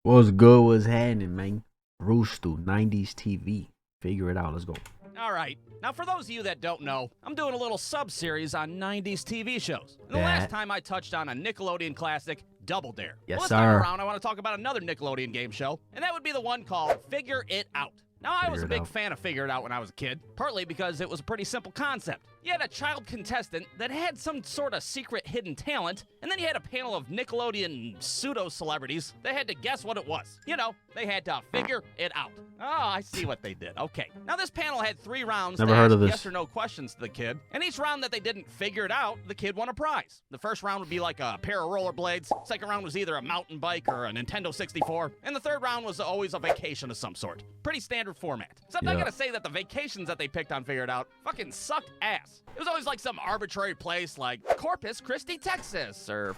What's good? What's happening, man? Brewstew, 90's TV. Figure it out. Let's go. All right. Now, for those of you that don't know, I'm doing a little sub-series on 90s TV shows. And the last time I touched on a Nickelodeon classic, Double Dare. Yes, this sir. time around, I want to talk about another Nickelodeon game show, and that would be the one called Figure It Out. Now, I was a big fan of Figure It Out when I was a kid, partly because it was a pretty simple concept. You had a child contestant that had some sort of secret hidden talent, and then you had a panel of Nickelodeon pseudo-celebrities that had to guess what it was. You know, they had to figure it out. Oh, I see what they did. Okay. Now, this panel had 3 rounds to ask yes or no questions to the kid, and each round that they didn't figure it out, the kid won a prize. The first round would be like a pair of rollerblades, second round was either a mountain bike or a Nintendo 64, and the third round was always a vacation of some sort. Pretty standard format. Except I gotta say that the vacations that they picked on Figure It Out fucking sucked ass. It was always like some arbitrary place like Corpus Christi, Texas, or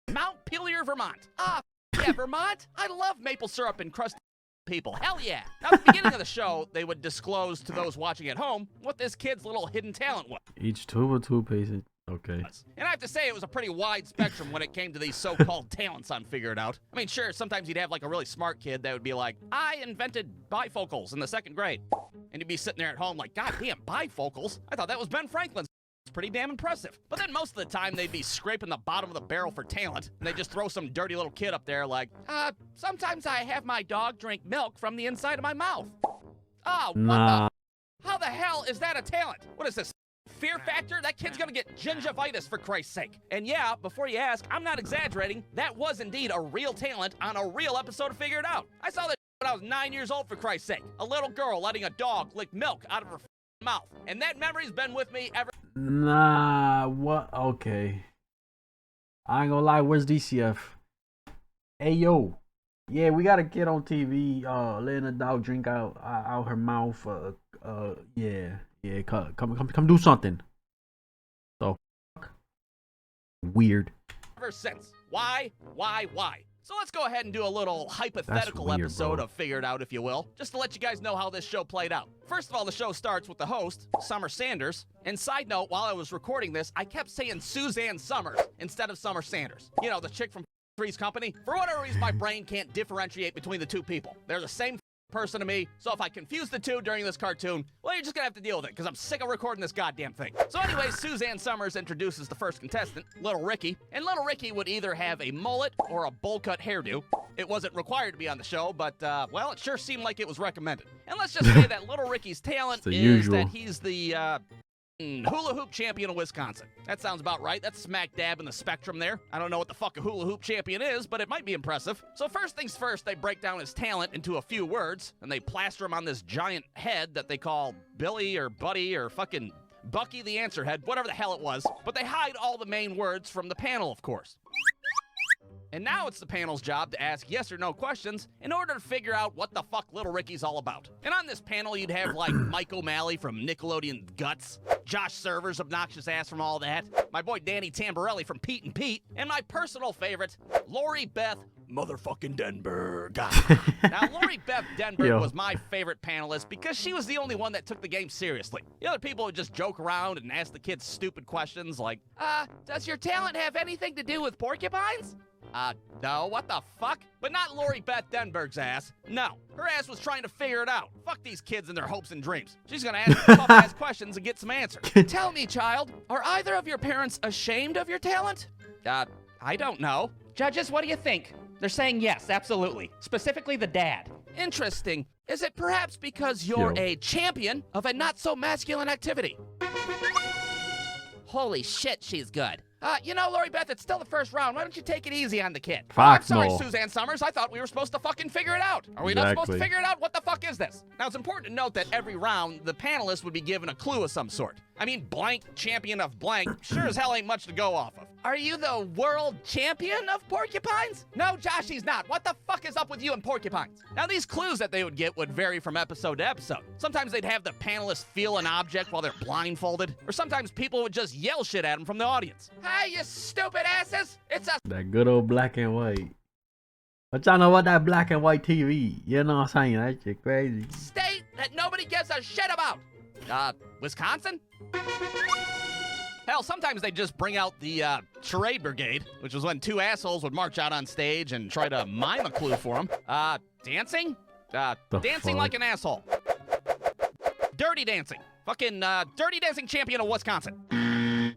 Mount Pelier, Vermont. Ah, yeah, Vermont? I love maple syrup and crusty people. Hell yeah. Now, at the beginning of the show, they would disclose to those watching at home what this kid's little hidden talent was. Each tube or toothpaste. Okay. And I have to say, it was a pretty wide spectrum when it came to these so-called talents on Figure It Out. I mean, sure, sometimes you'd have like a really smart kid that would be like, I invented bifocals in the 2nd grade. And you'd be sitting there at home like, God damn, bifocals? I thought that was Ben Franklin's. It's pretty damn impressive. But then most of the time, they'd be scraping the bottom of the barrel for talent. And they just throw some dirty little kid up there like, sometimes I have my dog drink milk from the inside of my mouth. Oh, what the? How the hell is that a talent? What is this? Fear factor? That kid's gonna get gingivitis, for Christ's sake. And yeah, before you ask, I'm not exaggerating. That was indeed a real talent on a real episode of Figure It Out. I saw that when I was 9 years old, for Christ's sake. A little girl letting a dog lick milk out of her mouth. And that memory's been with me ever. Nah, what? Okay. I ain't gonna lie, where's DCF? Hey, yo. Yeah, we got a kid on TV, letting a dog drink out her mouth. Yeah, come do something. So, weird. Ever since. Why? So let's go ahead and do a little hypothetical episode of Figure It Out, if you will, just to let you guys know how this show played out. First of all, the show starts with the host, Summer Sanders. And side note, while I was recording this, I kept saying Suzanne Summers instead of Summer Sanders. You know, the chick from Three's Company. For whatever reason, my brain can't differentiate between the two people. They're the same person to me, so if I confuse the two during this cartoon, well, you're just gonna have to deal with it, because I'm sick of recording this goddamn thing. So anyway, Suzanne Summers introduces the first contestant, Little Ricky, and Little Ricky would either have a mullet or a bowl cut hairdo. It wasn't required to be on the show, but, well, it sure seemed like it was recommended. And let's just say that Little Ricky's talent is that he's the, hula hoop champion of Wisconsin. That sounds about right. That's smack dab in the spectrum there. I don't know what the fuck a hula hoop champion is, but it might be impressive. So first things first, they break down his talent into a few words, and they plaster him on this giant head that they call Billy or Buddy or fucking Bucky the Answer Head, whatever the hell it was. But they hide all the main words from the panel, of course. And now it's the panel's job to ask yes or no questions in order to figure out what the fuck Little Ricky's all about. And on this panel, you'd have like Mike O'Malley from Nickelodeon Guts, Josh Server's obnoxious ass from All That, my boy Danny Tamborelli from Pete and Pete, and my personal favorite, Lori Beth motherfucking Denberg. Now, Lori Beth Denberg was my favorite panelist because she was the only one that took the game seriously. The other people would just joke around and ask the kids stupid questions like, does your talent have anything to do with porcupines? No, what the fuck? But not Lori Beth Denberg's ass. No, her ass was trying to figure it out. Fuck these kids and their hopes and dreams. She's gonna ask tough-ass questions and get some answers. Tell me, child, are either of your parents ashamed of your talent? I don't know. Judges, what do you think? They're saying yes, absolutely. Specifically the dad. Interesting. Is it perhaps because you're a champion of a not-so-masculine activity? Holy shit, she's good. You know, Lori Beth, it's still the first round. Why don't you take it easy on the kid? I'm sorry, Suzanne Summers. I thought we were supposed to fucking figure it out. Are we not supposed to figure it out? What the fuck is this? Now, it's important to note that every round, the panelists would be given a clue of some sort. I mean, blank champion of blank sure as hell ain't much to go off of. Are you the world champion of porcupines? No, Josh, he's not. What the fuck is up with you and porcupines? Now, these clues that they would get would vary from episode to episode. Sometimes they'd have the panelists feel an object while they're blindfolded, or sometimes people would just yell shit at them from the audience. Hey, you stupid asses! It's a... That good old black and white. But y'all know about that black and white TV? You know what I'm saying? That shit crazy. State that nobody gives a shit about. Wisconsin? Hell, sometimes they just bring out the charade brigade, which was when two assholes would march out on stage and try to mime a clue for them. Dancing? Dancing like an asshole. Dirty Dancing. Fucking Dirty Dancing champion of Wisconsin.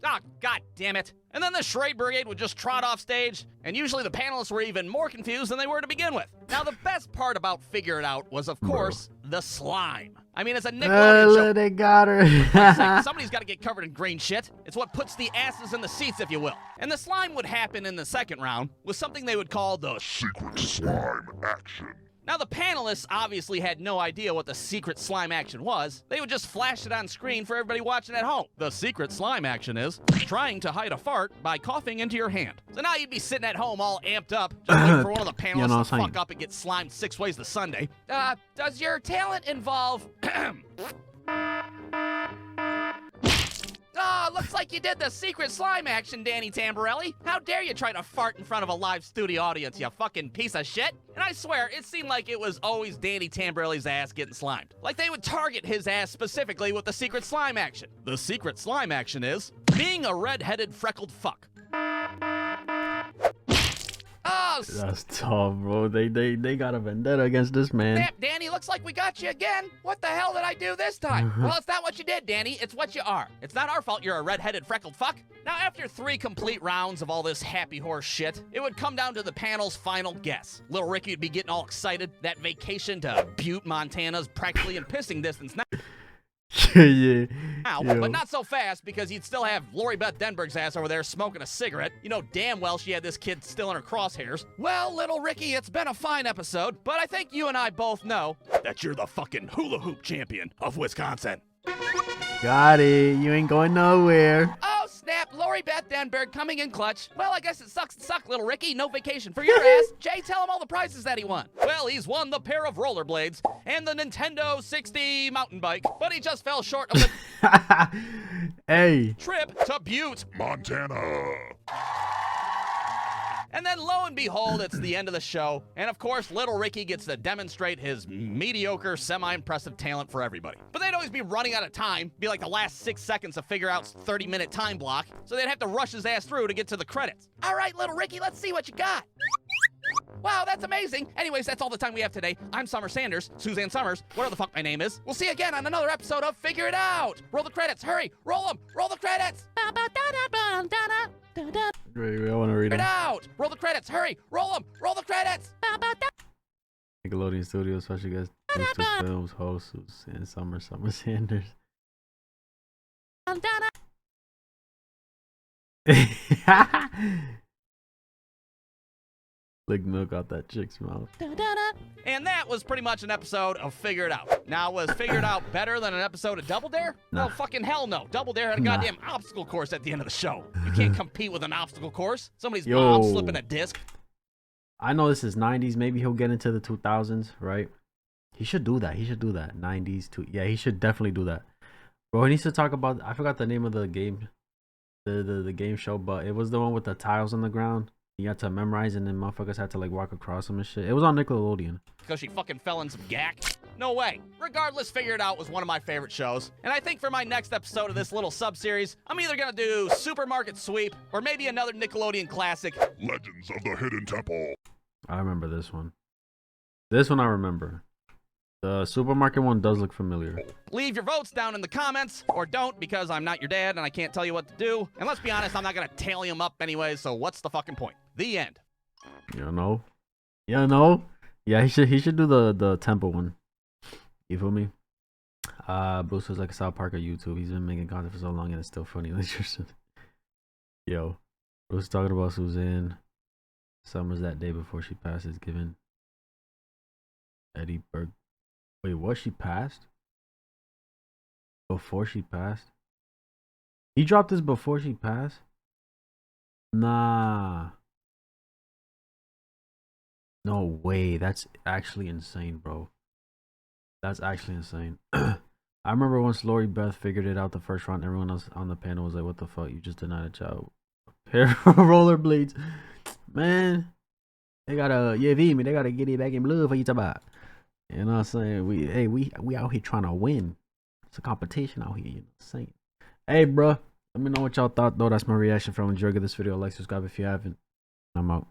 Oh, god damn it. And then the charade brigade would just trot off stage, and usually the panelists were even more confused than they were to begin with. Now, the best part about Figure It Out was, of course, the slime. I mean, it's a Nickelodeon show. They got her. Somebody's got to get covered in green shit. It's what puts the asses in the seats, if you will. And the slime would happen in the second round with something they would call the secret slime action. Now, the panelists obviously had no idea what the secret slime action was. They would just flash it on screen for everybody watching at home. The secret slime action is trying to hide a fart by coughing into your hand. So now you'd be sitting at home all amped up, just waiting for one of the panelists to fuck up and get slimed 6 ways to Sunday. Does your talent involve... Oh, looks like you did the secret slime action, Danny Tamborelli. How dare you try to fart in front of a live studio audience, you fucking piece of shit. And I swear, it seemed like it was always Danny Tamborelli's ass getting slimed. Like they would target his ass specifically with the secret slime action. The secret slime action is being a red-headed freckled fuck. Oh, that's tough, bro. They got a vendetta against this man. Damn, Danny, looks like we got you again. What the hell did I do this time? Well, it's not what you did, Danny. It's what you are. It's not our fault you're a red-headed freckled fuck. Now, after 3 complete rounds of all this happy horse shit, it would come down to the panel's final guess. Little Ricky would be getting all excited. That vacation to Butte, Montana's practically in pissing distance now. Yeah. But not so fast, because you'd still have Lori Beth Denberg's ass over there smoking a cigarette. You know damn well she had this kid still in her crosshairs. Well, little Ricky, it's been a fine episode, but I think you and I both know that you're the fucking hula hoop champion of Wisconsin. Got it. You ain't going nowhere. Oh, snap. Lori Beth Denberg coming in clutch. Well, I guess it sucks to suck, little Ricky. No vacation for your ass. Jay, tell him all the prizes that he won. Well, he's won the pair of rollerblades and the Nintendo 60 mountain bike, but he just fell short of the hey. trip to Butte, Montana. And then, lo and behold, it's the end of the show. And of course, little Ricky gets to demonstrate his mediocre, semi-impressive talent for everybody. But they'd always be running out of time, be like the last 6 seconds to figure out 30-minute time block. So they'd have to rush his ass through to get to the credits. All right, little Ricky, let's see what you got. Wow, that's amazing. Anyways, that's all the time we have today. I'm Summer Sanders, Suzanne Summers, whatever the fuck my name is. We'll see you again on another episode of Figure It Out. Roll the credits, hurry, roll them, roll the credits. Wait, I want to read Figure them. It Out. Roll the credits, hurry, roll them, roll the credits. Nickelodeon Studios, special guest, Brewstew Films, host, and Summer Sanders. Lick milk out that chick's mouth. And that was pretty much an episode of Figure It Out. Now, was Figure It Out better than an episode of Double Dare? Nah. No, fucking hell no. Double Dare had a goddamn obstacle course at the end of the show. You can't compete with an obstacle course. Somebody's mom slipping a disc. I know this is 90s. Maybe he'll get into the 2000s, right? He should do that. He should do that. 90s too. Yeah, he should definitely do that. Bro, he needs to talk about, I forgot the name of the game, the game show, but it was the one with the tiles on the ground. You had to memorize, and then motherfuckers had to like walk across them and shit. It was on Nickelodeon. Because she fucking fell in some gack? No way. Regardless, Figure It Out was one of my favorite shows. And I think for my next episode of this little sub-series, I'm either gonna do Supermarket Sweep, or maybe another Nickelodeon classic, Legends of the Hidden Temple. I remember this one. This one I remember. The supermarket one does look familiar. Leave your votes down in the comments, or don't, because I'm not your dad and I can't tell you what to do. And let's be honest, I'm not gonna tally them up anyway, so what's the fucking point? The end. You know? You know? Yeah, he should do the temple one. You feel me? Bruce was like a South Park on YouTube. He's been making content for so long and it's still funny. Yo, Bruce talking about Suzanne Summers that day before she passes, giving Eddie Berg. Wait, what? She passed? Before she passed? He dropped this before she passed? Nah. No way. That's actually insane, bro. That's actually insane. I remember once Lori Beth figured it out the first round, everyone else on the panel was like, what the fuck? You just denied a child a pair of rollerblades. Man, they gotta, they gotta get it back in blue for you to buy. You know what I'm saying? We out here trying to win. It's a competition out here, you know what I'm saying? Hey, bro, Let me know what y'all thought though. That's my reaction from enjoying this video. Like, subscribe if you haven't. I'm out.